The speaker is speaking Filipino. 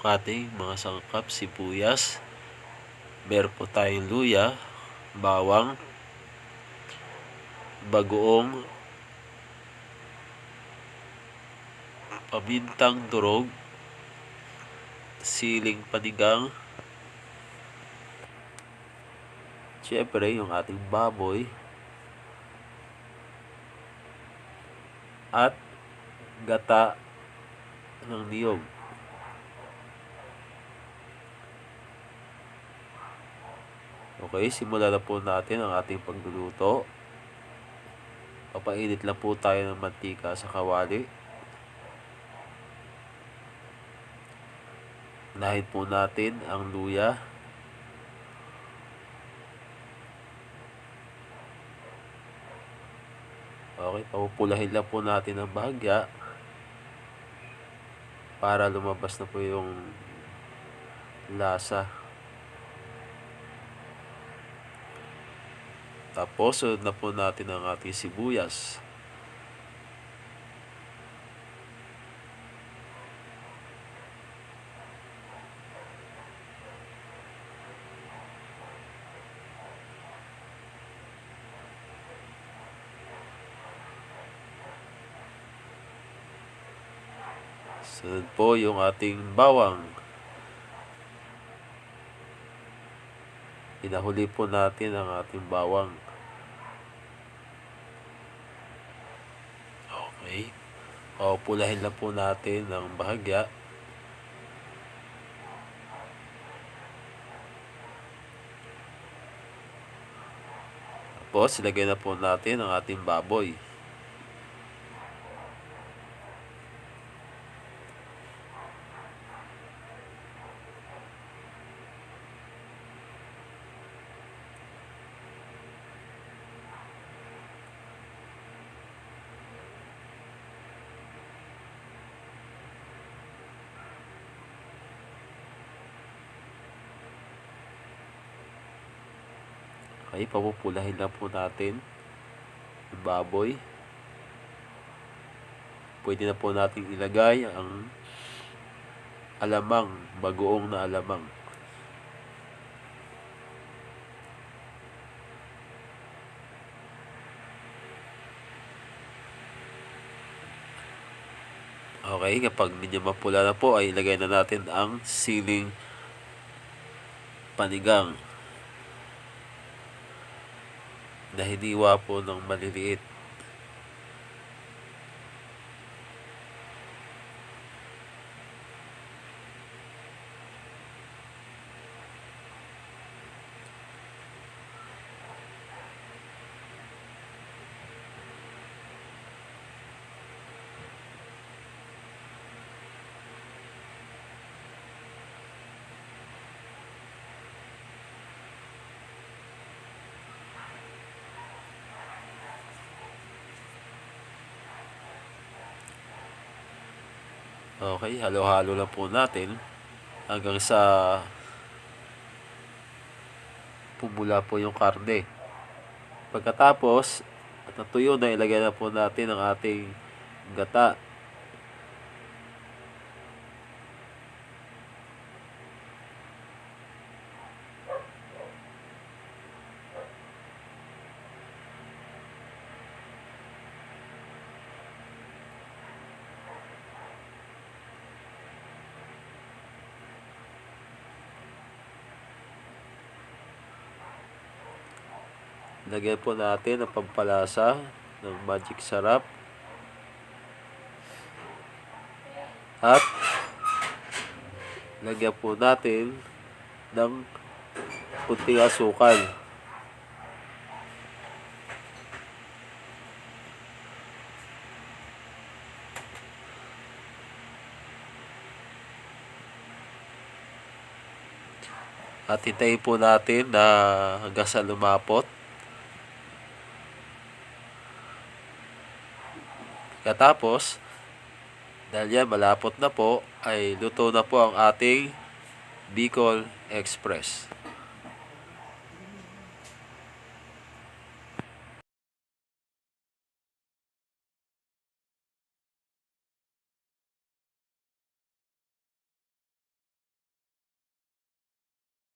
ating mga sangkap: sibuyas, meron po tayong luya, bawang, bagoong, pamintang durog, siling panigang, siyempre yung ating baboy, at gata ng niyog. Okay, simulan na po natin ang ating pagluluto. Papainit lang po tayo ng mantika sa kawali. Unahin po natin ang luya. Okay, papupulahin lang po natin ang bahagya para lumabas na po yung lasa. Tapos, sunod na po natin ang ating sibuyas. Sunod po yung ating bawang. Pinahuli po natin ang ating bawang. Okay. Pupulahin lang po natin ang bahagya. Tapos, ilagay na po natin ang ating baboy. Okay, papupulahin lang po natin yung baboy. Pwede na po natin ilagay ang alamang, bagoong na alamang. Okay, kapag medyo mapula na po, ay ilagay na natin ang siling panigang na hiniwa po ng maliliit. Okay, halo-halo lang po natin hanggang sa pumula po yung karne. Pagkatapos, at natuyo na, ilagay na po natin ang ating gata. Lagyan po natin ang pampalasa ng Magic Sarap. At lagyan po natin ng kunting asukal. At hintayin po natin na hanggang sa lumapot. Katapos, dahil yan malapot na po, ay luto na po ang ating Bicol Express.